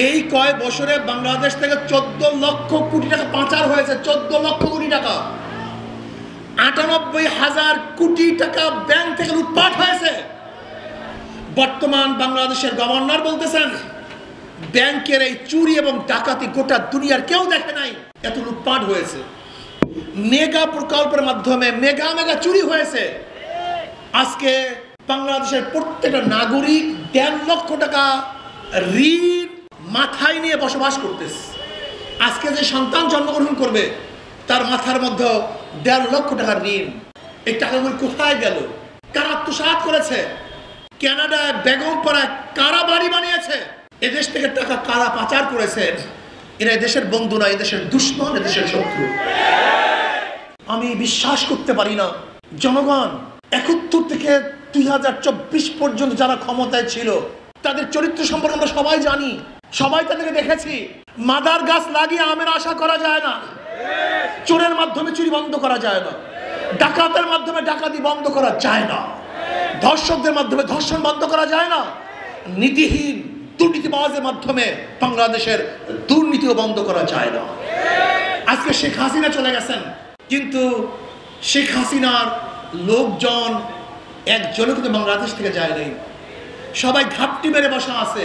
এই কয় বছরে বাংলাদেশ থেকে 14 লক্ষ কোটি টাকা পাচার হয়েছে। 14 লক্ষ কোটি টাকা, 98,000 কোটি টাকা ব্যাংক থেকে লুটপাট হয়েছে। বর্তমান বাংলাদেশের গভর্নর বলতেছেন ব্যাংকের এই চুরি এবং ডাকাতি গোটা দুনিয়ার কেউ দেখে নাই, এত লুটপাট হয়েছে। মেগা প্রকল্পের মাধ্যমে মেগা চুরি হয়েছে। আজকে বাংলাদেশের প্রত্যেকটা নাগরিক 1.5 লক্ষ টাকা ঋণ মাথায় নিয়ে বসবাস করতেছে। আজকে যে সন্তান জন্মগ্রহণ করবে তার মাথার মধ্যে 1.5 লক্ষ টাকার ঋণ। এই টাকাগুলো কোথায় গেল? কারা আত্মসাৎ করেছে? কানাডায় বেগমপাড়ায় কারা বাড়ি বানিয়েছে? এদেশ থেকে টাকা কারা পাচার করেছে? এরা এদেশের বন্ধু না, এদেশের দুশ্মন, এদেশের শত্রু। আমি বিশ্বাস করতে পারি না জনগণ 71 থেকে 2024 পর্যন্ত যারা ক্ষমতায় ছিল তাদের চরিত্র সম্পর্কে আমরা সবাই জানি, সবাই তাদেরকে দেখেছি। মাদার গাছ লাগিয়ে আমের আশা করা যায় না, চোরের মাধ্যমে চুরি বন্ধ করা যায় না, ডাকাতের মাধ্যমে ডাকাতি বন্ধ করা যায় না, ধর্ষকদের মাধ্যমে ধর্ষণ বন্ধ করা যায় না, নীতিহীন দুর্নীতিবাজের মাধ্যমে বাংলাদেশের দুর্নীতিও বন্ধ করা যায় না। আজকে শেখ হাসিনা চলে গেছেন, কিন্তু শেখ হাসিনার লোকজন একজনও কিন্তু বাংলাদেশ থেকে যায় নাই। সবাই ঘাপটি মেরে বসা আছে।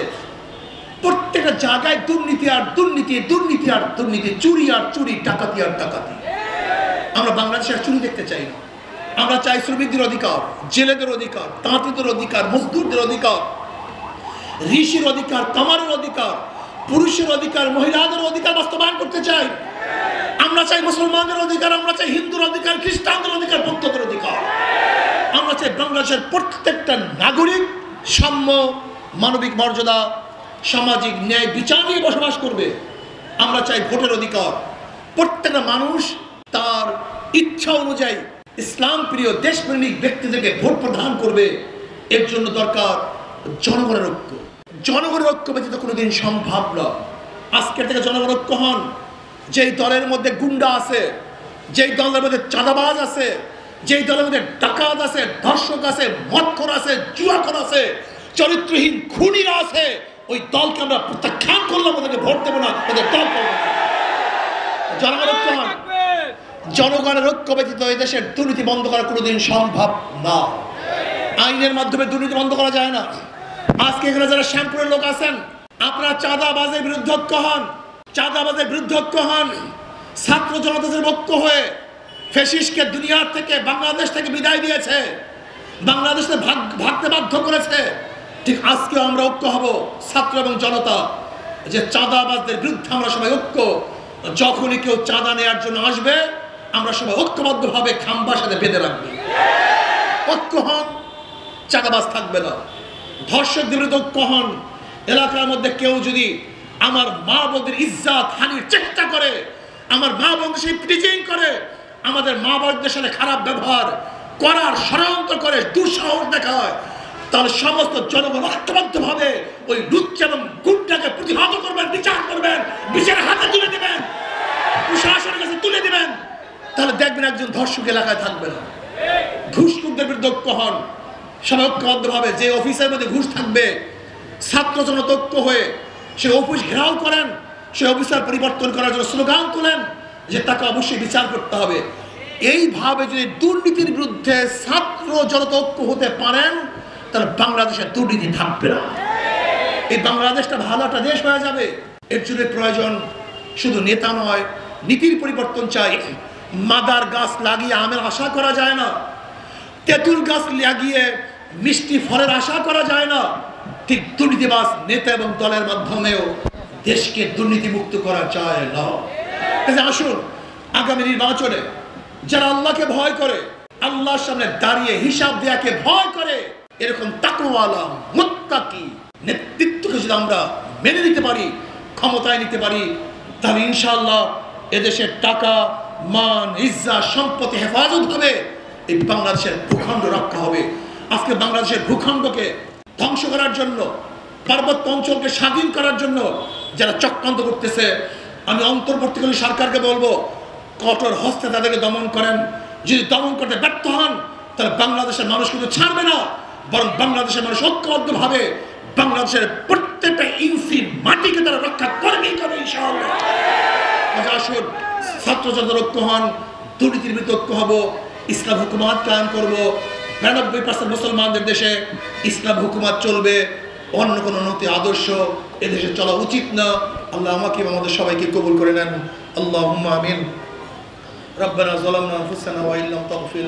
প্রত্যেকটা জায়গায় দুর্নীতি আর দুর্নীতি, দুর্নীতি আর দুর্নীতি, চুরি আর চুরি, ডাকাতি আর ডাকাতি। আমরা বাংলাদেশের চুরি দেখতে চাই না। আমরা চাই শ্রমিকদের অধিকার, জেলেদের অধিকার, তাঁতিদের অধিকার, মজদুরদের অধিকার, ঋষির অধিকার, কামারের অধিকার, পুরুষের অধিকার, মহিলাদের অধিকার বাস্তবায়ন করতে চাই। আমরা চাই মুসলমানদের অধিকার, আমরা চাই হিন্দুর অধিকার, খ্রিস্টানদের অধিকার, বৌদ্ধদের অধিকার। আমরা চাই বাংলাদেশের প্রত্যেকটা নাগরিক সাম্য, মানবিক মর্যাদা, সামাজিক ন্যায় বিচার নিয়ে বসবাস করবে। আমরা চাই ভোটের অধিকার। প্রত্যেকটা মানুষ তার ইচ্ছা অনুযায়ী ইসলাম প্রিয় দেশপ্রেমিক ব্যক্তিদেরকে ভোট প্রদান করবে। এর জন্য দরকার জনগণের ঐক্য। জনগণের ঐক্য ব্যতীত কোনোদিন সম্ভব না। আজকের থেকে জনগণ ঐক্য হন। যেই দলের মধ্যে গুন্ডা আছে, যেই দলের মধ্যে চাঁদাবাজ আছে, যেই দলের মধ্যে ডাকাত আছে, ধর্ষক আছে, মদখোর আছে, জুয়াখোর আছে, চরিত্রহীন খুনিরা আছে, ওই দলকে আমরা প্রত্যাখ্যান করলাম, ওদেরকে ভোট দেবো না, ওদের দল করবো না। জনগণ ঐক্য হন। জনগণের ঐক্য ব্যতীত এই দেশের দুর্নীতি বন্ধ করা কোনোদিন সম্ভব না। আইনের মাধ্যমে দুর্নীতি বন্ধ করা যায় না। আজকে এখানে যারা শ্যামপুরের লোক আছেন, আপনারা চাঁদাবাজের বিরুদ্ধে ঐক্য হন, চাঁদাবাজের বিরুদ্ধে ঐক্য হন। ছাত্র জনতাদের ঐক্য হয়ে ফ্যাসিস্টকে দুনিয়ার থেকে, বাংলাদেশ থেকে বিদায় দিয়েছে, বাংলাদেশে ভাগতে বাধ্য করেছে। ঠিক আজকে আমরা ঐক্য হব ছাত্র এবং জনতা, যে চাঁদাবাজদের বিরুদ্ধে আমরা সবাই ঐক্য। যখনই কেউ চাঁদা নেওয়ার জন্য আসবে, আমরা সবাই ঐক্যবদ্ধভাবে খাম্বার সাথে বেঁধে রাখবো। ঐক্য হন, চাঁদাবাজ থাকবে না। ধর্ষকদের বিরুদ্ধে ঐক্য হন। এলাকার মধ্যে কেউ যদি আমার মা বোনদের ইজ্জত হানির চেষ্টা করে, আমার মা বোনদের সাথে প্রিজিং করে, আমাদের মা বোনদের সাথে খারাপ ব্যবহার করার ষড়যন্ত্র করে, দুঃসাহস দেখায়, তাহলে সমস্ত জনগণ ঐক্যবদ্ধভাবে ওই লুচ্চা এবং গুন্ডাকে প্রতিহত করবেন, বিচার করবেন, বিচারের হাতে তুলে দেবেন, প্রশাসনের কাছে তুলে দেবেন। তাহলে দেখবেন একজন ধর্ষক এলাকায় থাকবে না। ঘুষখোরদের বিরুদ্ধে ঐক্য হন, সবাই ঐক্যবদ্ধভাবে। যে অফিসের মধ্যে ঘুষ থাকবে, ছাত্র জনতা ঐক্য হয়ে সে অফিস ঘেরাও করেন, সে অফিসার পরিবর্তন করার জন্য স্লোগান তোলেন যে তাকে অবশ্যই বিচার করতে হবে। এইভাবে যদি দুর্নীতির বিরুদ্ধে ছাত্র জনতা ঐক্য হতে পারেন, তাহলে বাংলাদেশের দুর্নীতি থাকবে না। এই বাংলাদেশটা ভালো একটা দেশ হয়ে যাবে। এর জন্য প্রয়োজন শুধু নেতা নয়, নীতির পরিবর্তন চাই। মাদার গাছ লাগিয়ে আমের আশা করা যায় না, তেঁতুল গাছ লাগিয়ে মিষ্টি ফলের আশা করা যায় না। ঠিক দুর্নীতিবাজ নেতা এবং দলের মাধ্যমেও দেশকে দুর্নীতিমুক্ত করা যায় না। আসুন আগামী নির্বাচনে যারা আল্লাহকে ভয় করে, আল্লাহর সামনে দাঁড়িয়ে হিসাব দেয়াকে ভয় করে, এরকম তাকওয়ালা মুত্তাকি নেতৃত্বকে যদি আমরা মেনে নিতে পারি, ক্ষমতায় নিতে পারি, তাহলে ইনশাআল্লাহ এদেশের টাকা, মান, ইজ্জত, সম্পত্তি হেফাজত হবে। এই বাংলাদেশের ভূখণ্ড রক্ষা হবে। আজকে বাংলাদেশের ভূখণ্ডকে ধ্বংস করার জন্য, পার্বত্য অঞ্চলকে স্বাধীন করার জন্য যারা চক্রান্ত করতেছে, আমি অন্তর্বর্তীকালীন সরকারকে বলবো কঠোর হস্তে তাদেরকে দমন করেন। যদি দমন করতে ব্যর্থ হন, তাহলে বাংলাদেশের মানুষ কিন্তু ছাড়বে না, বরং বাংলাদেশের মানুষ ঐক্যবদ্ধভাবে বাংলাদেশের প্রত্যেকটা ইঞ্চি মাটিকে তারা রক্ষা করবেই করবে ইনশাআল্লাহ। আসুন ছাত্র ছাত্র ঐক্য হন, দুর্নীতির বিরুদ্ধে ঐক্য হব, ইসলাম হুকুমাত কায়েম করব। 92% মুসলমানদের দেশে ইসলাম হুকুমাত চলবে, অন্য কোনো নৈতিক আদর্শ এদেশে চলা উচিত না। আল্লাহ আমাকে আমাদের সবাইকে কবুল করে নেন। আল্লাহুম্মা আমিন। রব্বানা যালামনা আনফুসানা ওয়া ইল্লাম তাগফির